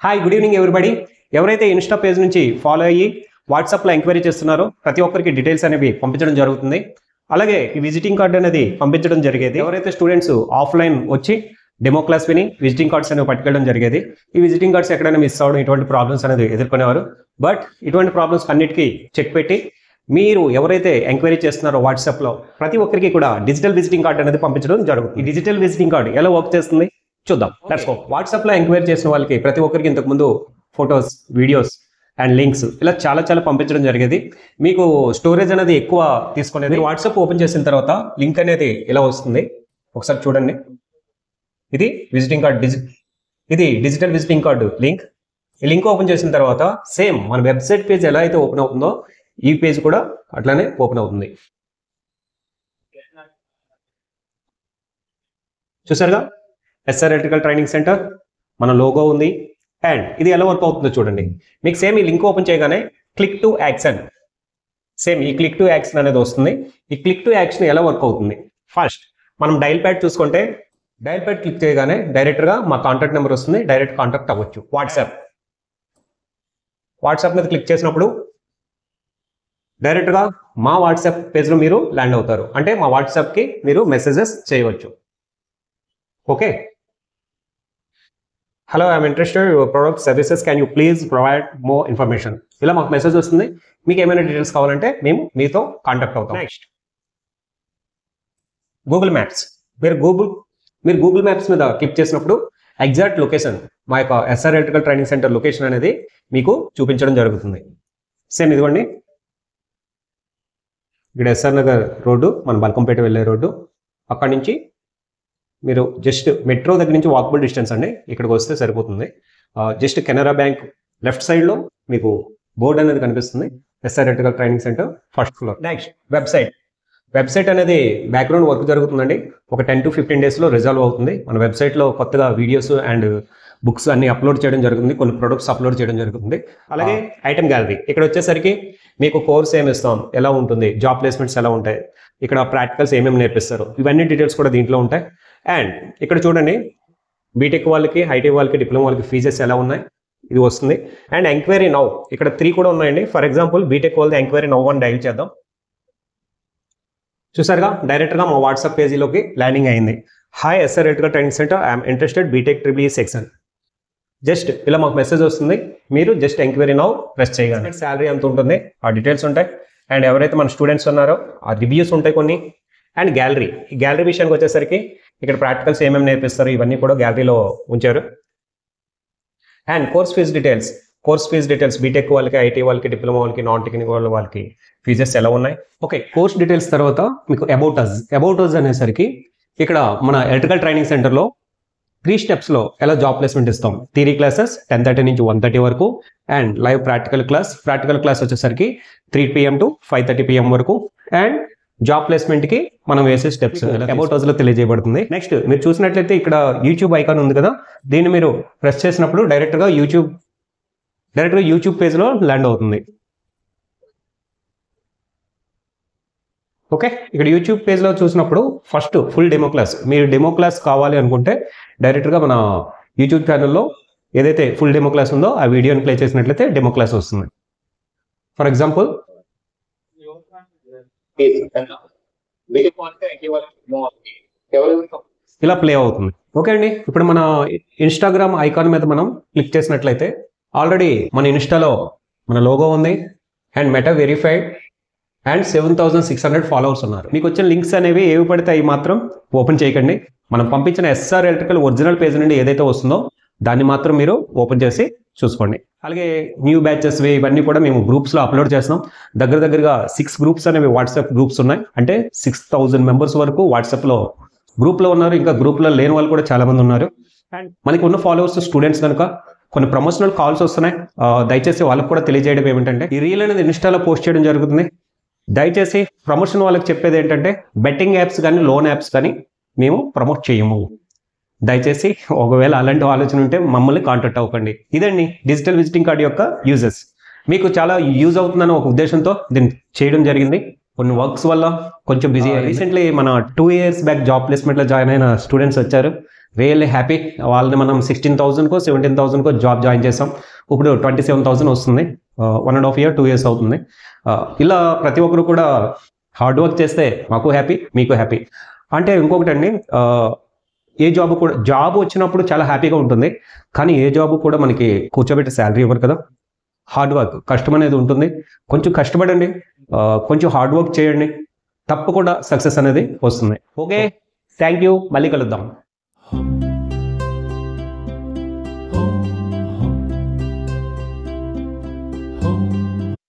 Hi good evening everybody. ఎవరైతే Insta page నుంచి follow అయ్యి వాట్సాప్లో ఎంక్వైరీ చేస్తున్నారో ప్రతి ఒక్కరికి డీటెయిల్స్ అనేవి పంపించడం జరుగుతుంది. అలాగే ఈ విజిటింగ్ కార్డ్ అనేది పంపించడం జరిగేది. ఎవరైతే స్టూడెంట్స్ ఆఫ్లైన్ వచ్చి డెమో క్లాస్ విని విజిటింగ్ కార్డ్స్ అనేవి పట్టుకెళ్ళడం జరిగేది. ఈ విజిటింగ్ కార్డ్స్ ఎక్కడైనా మిస్ అవ్వడం ఇటువంటి ప్రాబ్లమ్స్ అనేది ఎదుర్కొనేవారు. బట్ ఇటువంటి ప్రాబ్లమ్స్ అన్నిటికీ చెక్ పెట్టి మీరు ఎవరైతే ఎంక్వైరీ చేస్తున్నారో వాట్సాప్లో ప్రతి ఒక్కరికి కూడా డిజిటల్ విజిటింగ్ కార్డ్ అనేది పంపించడం జరుగుతుంది. ఈ డిజిటల్ విజిటింగ్ కార్డ్ ఎలా వర్క్ చేస్తుంది చూద్దాం. Let's go. వాట్సాప్లో ఎంక్వైరీ చేసిన వాళ్ళకి ప్రతి ఒక్కరికి ఇంతకుముందు ఫొటోస్, వీడియోస్ అండ్ లింక్స్ ఇలా చాలా పంపించడం జరిగేది. మీకు స్టోరేజ్ అనేది ఎక్కువ తీసుకునేది. వాట్సాప్ ఓపెన్ చేసిన తర్వాత లింక్ అనేది ఇలా వస్తుంది. ఒకసారి చూడండి. ఇది విజిటింగ్ కార్డ్, ఇది డిజిటల్ విజిటింగ్ కార్డు లింక్. ఈ లింక్ ఓపెన్ చేసిన తర్వాత సేమ్ మన వెబ్సైట్ పేజ్ ఎలా అయితే ఓపెన్ అవుతుందో ఈ పేజ్ కూడా అట్లానే ఓపెన్ అవుతుంది. చూసారుగా, ఎస్ఆర్ ఎలక్ట్రికల్ ట్రైనింగ్ సెంటర్ మన లోగో ఉంది. అండ్ ఇది ఎలా వర్క్ అవుతుందో చూడండి. మీకు సేమ్ ఈ లింక్ ఓపెన్ చేయగానే క్లిక్ టు యాక్షన్, సేమ్ ఈ క్లిక్ టు యాక్షన్ అనేది వస్తుంది. ఈ క్లిక్ టు యాక్షన్ ఎలా వర్క్ అవుతుంది? ఫస్ట్ మనం డైల్ ప్యాడ్ చూసుకుంటే డైల్ ప్యాడ్ క్లిక్ చేయగానే డైరెక్ట్గా మా కాంటాక్ట్ నెంబర్ వస్తుంది. డైరెక్ట్ కాంటాక్ట్ అవ్వచ్చు. వాట్సాప్ మీద క్లిక్ చేసినప్పుడు డైరెక్ట్గా మా వాట్సాప్ పేజ్లో మీరు ల్యాండ్ అవుతారు. అంటే మా వాట్సాప్కి మీరు మెసేజెస్ చేయవచ్చు. Okay, hello, I'm interested your product services, can you please provide more information. ఇలా మాకు మెసేజ్ వస్తుంది. మీకు ఏమైనా డీటెయిల్స్ కావాలంటే మేము మీతో కాంటాక్ట్ అవుతాం. Next Google maps. మీరు గూగుల్ మ్యాప్స్ మీద క్లిక్ చేసినప్పుడు ఎగ్జాక్ట్ లొకేషన్, మా యొక్క SR electrical training centre location అనేది మీకు చూపించడం జరుగుతుంది. సేమ్ ఇదిగోండి, ఇక్కడ ఎస్ఆర్ నగర్ రోడ్డు, మన బల్కంపేట వెళ్ళే రోడ్డు. అక్కడి నుంచి మీరు జస్ట్ మెట్రో దగ్గర నుంచి వాకబుల్ డిస్టెన్స్ అండి. ఇక్కడికి వస్తే సరిపోతుంది. జస్ట్ కెనరా బ్యాంక్ లెఫ్ట్ సైడ్లో మీకు బోర్డు అనేది కనిపిస్తుంది. SR electrical training centre first floor. Next website అనేది బ్యాక్గ్రౌండ్ వర్క్ జరుగుతుందండి. ఒక 10 to 15 డేస్లో రిజాల్వ్ అవుతుంది. మన వెబ్సైట్లో కొత్తగా వీడియోస్ అండ్ బుక్స్ అన్ని అప్లోడ్ చేయడం జరుగుతుంది. కొన్ని ప్రొడక్ట్స్ అప్లోడ్ చేయడం జరుగుతుంది. అలాగే ఐటమ్ గ్యాలరీ. ఇక్కడ వచ్చేసరికి మీకు కోర్స్ ఏమి ఇస్తాం, ఎలా ఉంటుంది, జాబ్ ప్లేస్మెంట్స్ ఎలా ఉంటాయి, ఇక్కడ ప్రాక్టికల్స్ ఏమేమి నేర్పిస్తారు, ఇవన్నీ డీటెయిల్స్ కూడా దీంట్లో ఉంటాయి. అండ్ ఇక్కడ చూడండి, బీటెక్ వాళ్ళకి, ఐటీ వాళ్ళకి, డిప్లొమా వాళ్ళకి ఫీజెస్ ఎలా ఉన్నాయి ఇది వస్తుంది. అండ్ ఎంక్వైరీ నౌ, ఇక్కడ 3 కూడా ఉన్నాయండి. ఫర్ ఎగ్జాంపుల్ బీటెక్ వాళ్ళది ఎంక్వైరీ నౌ అని డైల్ చేద్దాం. చూసారుగా, డైరెక్ట్గా మా వాట్సాప్ పేజీలోకి ల్యాండింగ్ అయింది. Hi SR electrical training centre, I'm interested BTech triple E section. Just ఇలా మాకు మెసేజ్ వస్తుంది. మీరు జస్ట్ ఎంక్వైరీ నౌ ప్రెస్ చేయగానే శాలరీ ఎంత ఉంటుంది, ఆ డీటెయిల్స్ ఉంటాయి. అండ్ ఎవరైతే మన స్టూడెంట్స్ ఉన్నారో ఆ రివ్యూస్ ఉంటాయి కొన్ని. అండ్ గ్యాలరీ, ఈ గ్యాలరీ విషయానికి వచ్చేసరికి ఇక్కడ ప్రాక్టికల్స్ ఏమేమి నేర్పిస్తారు ఇవన్నీ కూడా గ్యాలరీలో ఉంచారు. And course fees details BTech వాళ్ళకి, ఐటీ వాళ్ళకి, డిప్లొమా వాళ్ళకి, నాన్ టెక్నికల్ వాళ్ళకి ఫీజెస్ ఎలా ఉన్నాయి. ఓకే, కోర్స్ డీటెయిల్స్ తర్వాత మీకు అబౌట్ అస్ అనేసరికి ఇక్కడ మన ఎలక్ట్రికల్ ట్రైనింగ్ సెంటర్లో 3 స్టెప్స్లో ఎలా జాబ్ ప్లేస్మెంట్ ఇస్తాం. థియరీ క్లాసెస్ 10:30 నుంచి 1:30 వరకు. అండ్ లైవ్ ప్రాక్టికల్ క్లాస్ వచ్చేసరికి 3 PM to 5:30 PM వరకు. అండ్ జాబ్ ప్లేస్మెంట్కి మనం వేసే స్టెప్స్ అబౌట్ అస్లో తెలియజేయబడుతుంది. నెక్స్ట్ మీరు చూసినట్లయితే ఇక్కడ యూట్యూబ్ ఐకాన్ ఉంది కదా, దీన్ని మీరు ప్రెస్ చేసినప్పుడు డైరెక్ట్గా యూట్యూబ్ పేజ్లో ల్యాండ్ అవుతుంది. ఓకే, ఇక్కడ యూట్యూబ్ పేజ్లో చూసినప్పుడు ఫస్ట్ ఫుల్ డెమో క్లాస్, మీరు డెమో క్లాస్ కావాలి అనుకుంటే డైరెక్ట్గా మన యూట్యూబ్ ఛానల్లో ఏదైతే ఫుల్ డెమో క్లాస్ ఉందో ఆ వీడియోని ప్లే చేసినట్లయితే డెమో క్లాస్ వస్తుంది. ఫర్ ఎగ్జాంపుల్ ఇలా ప్లే అవుతుంది. ఓకే అండి, ఇప్పుడు మన ఇన్స్టాగ్రామ్ ఐకాన్ మీద మనం క్లిక్ చేసినట్లయితే ఆల్రెడీ మన ఇన్స్టాలో మన లోగో ఉంది. And meta verified and 7,600 followers ఉన్నారు. మీకు వచ్చిన లింక్స్ అనేవి ఏవి పడితే అవి మాత్రం ఓపెన్ చేయకండి. మనం పంపించిన ఎస్ఆర్ ఎలక్ట్రికల్ ఒరిజినల్ పేజ్ నుండి ఏదైతే వస్తుందో దాన్ని మాత్రం మీరు ఓపెన్ చేసి చూసుకోండి. అలాగే న్యూ బ్యాచెస్ ఇవన్నీ కూడా మేము గ్రూప్స్లో అప్లోడ్ చేస్తున్నాం. దగ్గరగా 6 గ్రూప్స్ అనేవి వాట్సాప్ గ్రూప్స్ ఉన్నాయి. అంటే 6,000 మెంబర్స్ వరకు వాట్సాప్లో గ్రూప్లో ఉన్నారు. ఇంకా గ్రూప్లో లేని వాళ్ళు కూడా చాలా మంది ఉన్నారు. అండ్ మనకి ఉన్న ఫాలోవర్స్ స్టూడెంట్స్ కనుక కొన్ని ప్రమోషనల్ కాల్స్ వస్తున్నాయి. దయచేసి వాళ్ళకు కూడా తెలియజేయడం ఏమిటంటే ఈ రీల్ అనేది ఇన్స్టాలో పోస్ట్ చేయడం జరుగుతుంది. దయచేసి ప్రమోషన్ వాళ్ళకి చెప్పేది ఏంటంటే బెట్టింగ్ యాప్స్ కానీ లోన్ యాప్స్ కానీ మేము ప్రమోట్ చేయము. దయచేసి ఒకవేళ అలాంటి ఆలోచన ఉంటే మమ్మల్ని కాంటాక్ట్ అవ్వకండి. ఇదండి డిజిటల్ విజిటింగ్ కార్డ్ యొక్క యూజెస్. మీకు చాలా యూజ్ అవుతుందని ఒక ఉద్దేశంతో దీన్ని చేయడం జరిగింది. కొన్ని వర్క్స్ వల్ల కొంచెం బిజీ. రీసెంట్లీ మన 2 years బ్యాక్ జాబ్ ప్లేస్మెంట్లో జాయిన్ అయిన స్టూడెంట్స్ వచ్చారు. Really happy. వాళ్ళని మనం 16,000కో 17,000కో జాబ్ జాయిన్ చేసాం. ఇప్పుడు 27,000 వస్తుంది. 1.5 year 2 years అవుతుంది. ఇలా ప్రతి ఒక్కరు కూడా హార్డ్ వర్క్ చేస్తే మాకు హ్యాపీ, మీకు హ్యాపీ. అంటే ఇంకొకటండి, ఏ జాబ్ కూడా, జాబ్ వచ్చినప్పుడు చాలా హ్యాపీగా ఉంటుంది, కానీ ఏ జాబ్ కూడా మనకి కూర్చోబెట్టి శాలరీ ఇవ్వరు కదా. హార్డ్ వర్క్, కష్టం అనేది ఉంటుంది. కొంచెం కష్టపడండి, కొంచెం హార్డ్ వర్క్ చేయండి, తప్పకుండా సక్సెస్ అనేది వస్తుంది. ఓకే, థ్యాంక్ యూ, మళ్ళీ కలుద్దాం.